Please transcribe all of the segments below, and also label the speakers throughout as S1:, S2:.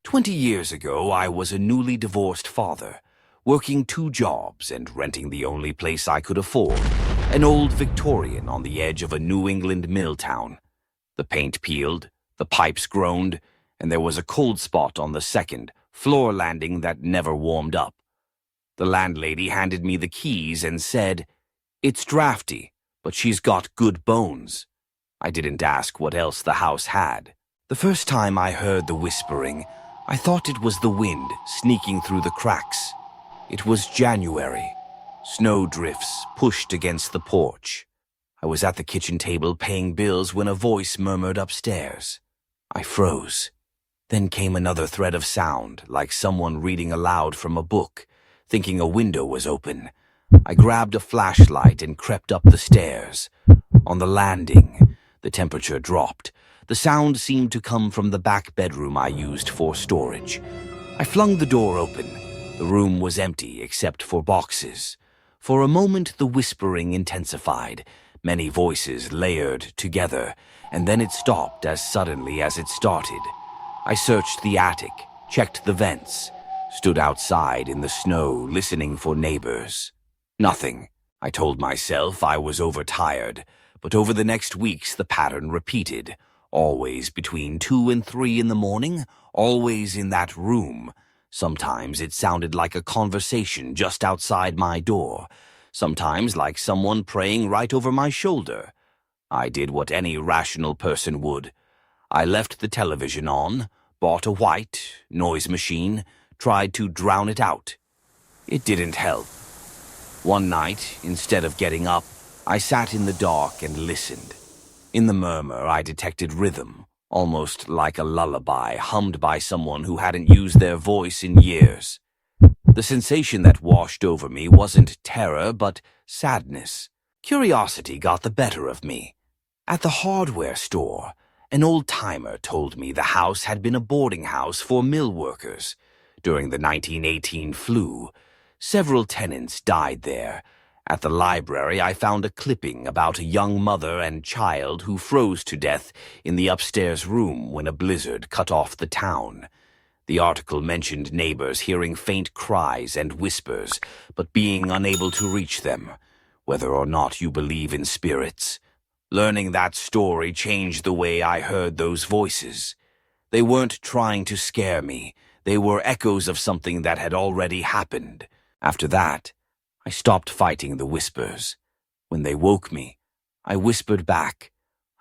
S1: 20 years ago, I was a newly divorced father, working 2 jobs and renting the only place I could afford, an old Victorian on the edge of a New England mill town. The paint peeled, the pipes groaned, and there was a cold spot on the second floor landing that never warmed up. The landlady handed me the keys and said, "It's drafty, but she's got good bones." I didn't ask what else the house had. The first time I heard the whispering, I thought it was the wind sneaking through the cracks. It was January. Snow drifts pushed against the porch. I was at the kitchen table paying bills when a voice murmured upstairs. I froze. Then came another thread of sound, like someone reading aloud from a book, thinking a window was open. I grabbed a flashlight and crept up the stairs. On the landing, the temperature dropped. The sound seemed to come from the back bedroom I used for storage. I flung the door open. The room was empty except for boxes. For a moment, the whispering intensified. Many voices layered together, and then it stopped as suddenly as it started. I searched the attic, checked the vents, stood outside in the snow listening for neighbors. Nothing. I told myself I was overtired, but over the next weeks the pattern repeated. Always between 2 and 3 in the morning, always in that room. Sometimes it sounded like a conversation just outside my door. Sometimes like someone praying right over my shoulder. I did what any rational person would. I left the television on, bought a white noise machine, tried to drown it out. It didn't help. One night, instead of getting up, I sat in the dark and listened. In the murmur, I detected rhythm, almost like a lullaby hummed by someone who hadn't used their voice in years. The sensation that washed over me wasn't terror, but sadness. Curiosity got the better of me. At the hardware store, an old-timer told me the house had been a boarding house for mill workers. During the 1918 flu, several tenants died there. At the library, I found a clipping about a young mother and child who froze to death in the upstairs room when a blizzard cut off the town. The article mentioned neighbors hearing faint cries and whispers, but being unable to reach them, whether or not you believe in spirits. Learning that story changed the way I heard those voices. They weren't trying to scare me. They were echoes of something that had already happened. After that, I stopped fighting the whispers. When they woke me, I whispered back,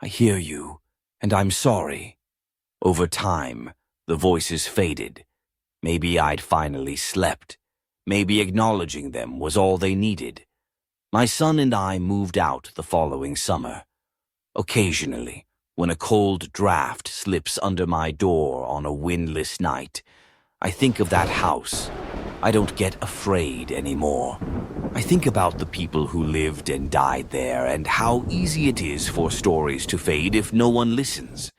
S1: "I hear you, and I'm sorry." Over time, the voices faded. Maybe I'd finally slept. Maybe acknowledging them was all they needed. My son and I moved out the following summer. Occasionally, when a cold draft slips under my door on a windless night, I think of that house. I don't get afraid anymore. I think about the people who lived and died there and how easy it is for stories to fade if no one listens.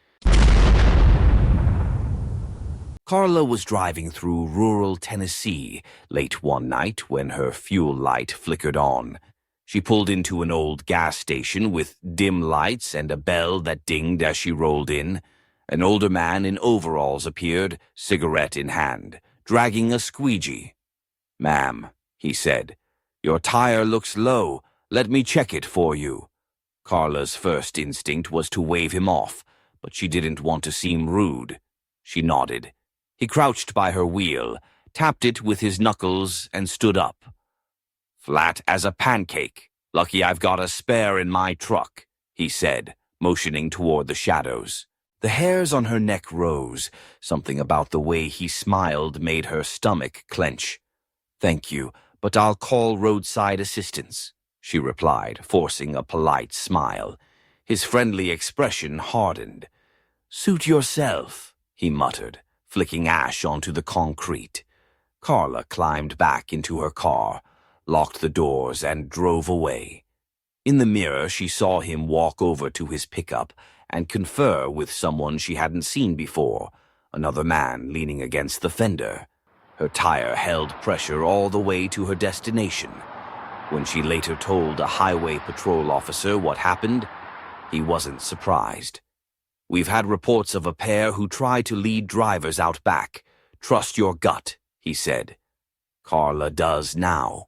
S1: Carla was driving through rural Tennessee late one night when her fuel light flickered on. She pulled into an old gas station with dim lights and a bell that dinged as she rolled in. An older man in overalls appeared, cigarette in hand, dragging a squeegee. "Ma'am," he said, "your tire looks low. Let me check it for you." Carla's first instinct was to wave him off, but she didn't want to seem rude. She nodded. He crouched by her wheel, tapped it with his knuckles, and stood up. "Flat as a pancake. Lucky I've got a spare in my truck," he said, motioning toward the shadows. The hairs on her neck rose. Something about the way he smiled made her stomach clench. "Thank you, but I'll call roadside assistance," she replied, forcing a polite smile. His friendly expression hardened. "Suit yourself," he muttered, flicking ash onto the concrete. Carla climbed back into her car, locked the doors, and drove away. In the mirror, she saw him walk over to his pickup and confer with someone she hadn't seen before, another man leaning against the fender. Her tire held pressure all the way to her destination. When she later told a highway patrol officer what happened, he wasn't surprised. "We've had reports of a pair who try to lead drivers out back. Trust your gut, he said. Carla does now.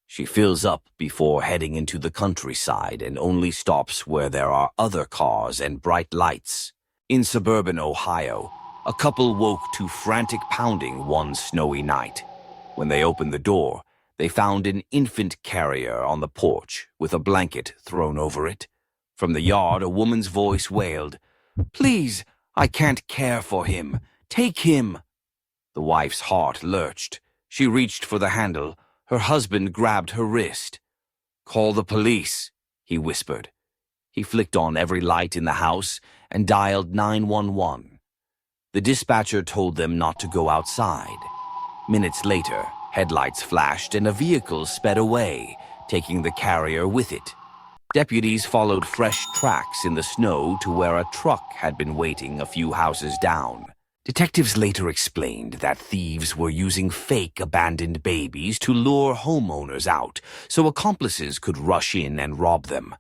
S1: She fills up before heading into the countryside and only stops where there are other cars and bright lights. In suburban Ohio, a couple woke to frantic pounding one snowy night. When they opened the door, they found an infant carrier on the porch with a blanket thrown over it. From the yard, a woman's voice wailed, "Please, I can't care for him. Take him." The wife's heart lurched. She reached for the handle. Her husband grabbed her wrist. "Call the police," he whispered. He flicked on every light in the house and dialed 911. The dispatcher told them not to go outside. Minutes later, headlights flashed and a vehicle sped away, taking the carrier with it. Deputies followed fresh tracks in the snow to where a truck had been waiting a few houses down. Detectives later explained that thieves were using fake abandoned babies to lure homeowners out so accomplices could rush in and rob them.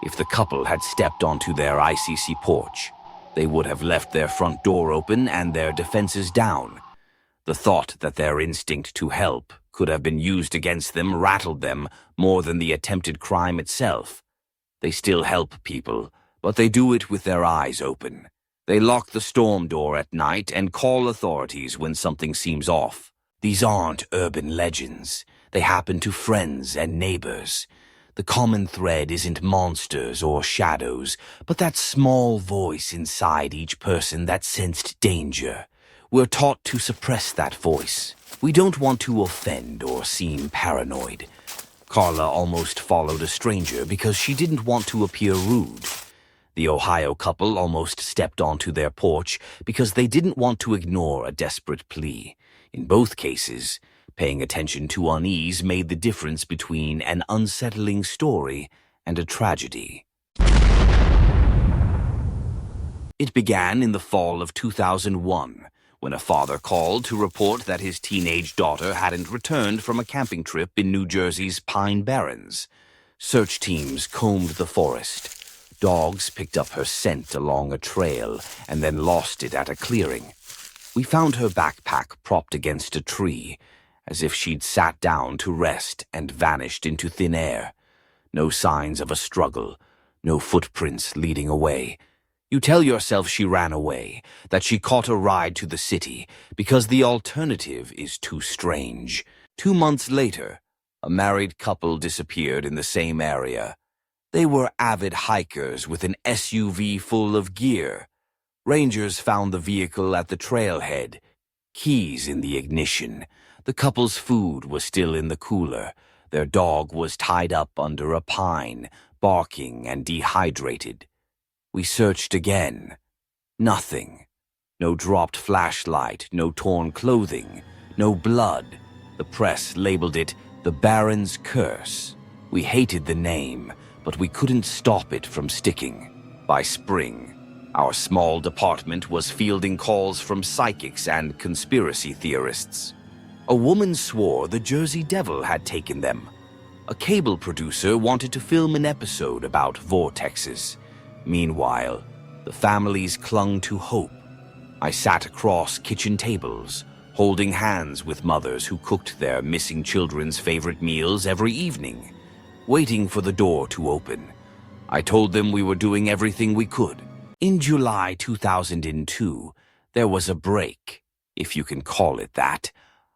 S1: If the couple had stepped onto their ICC porch, they would have left their front door open and their defenses down. The thought that their instinct to help could have been used against them rattled them more than the attempted crime itself. They still help people, but they do it with their eyes open. They lock the storm door at night and call authorities when something seems off. These aren't urban legends. They happen to friends and neighbors. The common thread isn't monsters or shadows, but that small voice inside each person that sensed danger. We're taught to suppress that voice. We don't want to offend or seem paranoid. Carla almost followed a stranger because she didn't want to appear rude. The Ohio couple almost stepped onto their porch because they didn't want to ignore a desperate plea. In both cases, paying attention to unease made the difference between an unsettling story and a tragedy. It began in the fall of 2001, when a father called to report that his teenage daughter hadn't returned from a camping trip in New Jersey's Pine Barrens. Search teams combed the forest. Dogs picked up her scent along a trail and then lost it at a clearing. We found her backpack propped against a tree, as if she'd sat down to rest and vanished into thin air. No signs of a struggle, no footprints leading away. You tell yourself she ran away, that she caught a ride to the city, because the alternative is too strange. 2 months later, a married couple disappeared in the same area. They were avid hikers with an SUV full of gear. Rangers found the vehicle at the trailhead, keys in the ignition. The couple's food was still in the cooler. Their dog was tied up under a pine, barking and dehydrated. We searched again. Nothing. No dropped flashlight, no torn clothing, no blood. The press labeled it the Barrens Curse. We hated the name, but we couldn't stop it from sticking. By spring, our small department was fielding calls from psychics and conspiracy theorists. A woman swore the Jersey Devil had taken them. A cable producer wanted to film an episode about vortexes. Meanwhile, the families clung to hope. I sat across kitchen tables, holding hands with mothers who cooked their missing children's favorite meals every evening, waiting for the door to open. I told them we were doing everything we could. In July 2002, there was a break, if you can call it that.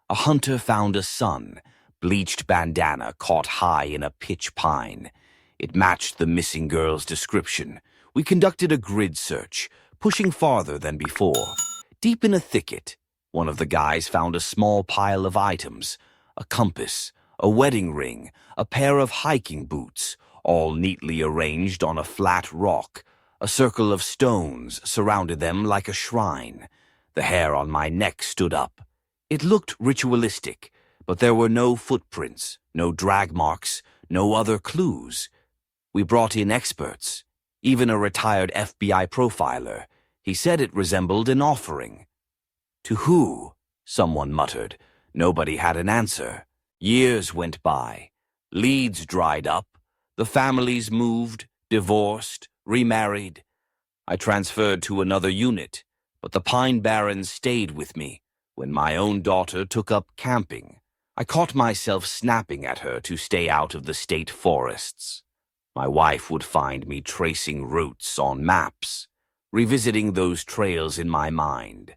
S1: A hunter found a son, bleached bandana caught high in a pitch pine. It matched the missing girl's description. We conducted a grid search, pushing farther than before. Deep in a thicket, one of the guys found a small pile of items, a compass, a wedding ring, a pair of hiking boots, all neatly arranged on a flat rock. A circle of stones surrounded them like a shrine. The hair on my neck stood up. It looked ritualistic, but there were no footprints, no drag marks, no other clues. We brought in experts, even a retired FBI profiler. He said it resembled an offering. To who? Someone muttered. Nobody had an answer. Years went by. Leads dried up. The families moved, divorced, remarried. I transferred to another unit, but the Pine Barrens stayed with me. When my own daughter took up camping, I caught myself snapping at her to stay out of the state forests. My wife would find me tracing routes on maps, revisiting those trails in my mind.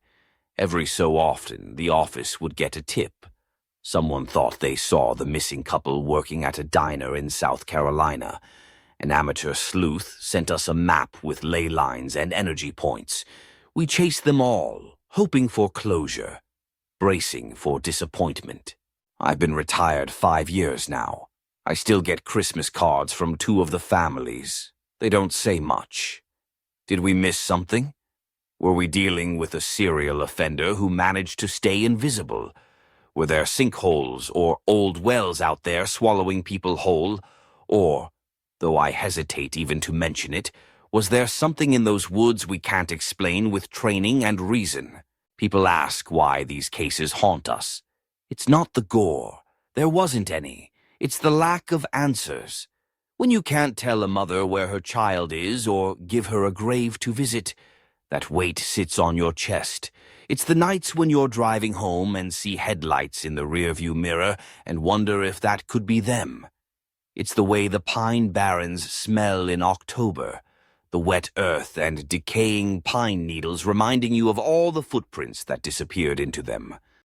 S1: Every so often, the office would get a tip. Someone thought they saw the missing couple working at a diner in South Carolina. An amateur sleuth sent us a map with ley lines and energy points. We chased them all, hoping for closure, bracing for disappointment. I've been retired 5 years now. I still get Christmas cards from 2 of the families. They don't say much. Did we miss something? Were we dealing with a serial offender who managed to stay invisible? Were there sinkholes or old wells out there swallowing people whole? Or, though I hesitate even to mention it, was there something in those woods we can't explain with training and reason? People ask why these cases haunt us. It's not the gore. There wasn't any. It's the lack of answers. When you can't tell a mother where her child is or give her a grave to visit, that weight sits on your chest. It's the nights when you're driving home and see headlights in the rearview mirror and wonder if that could be them. It's the way the pine barrens smell in October, the wet earth and decaying pine needles reminding you of all the footprints that disappeared into them.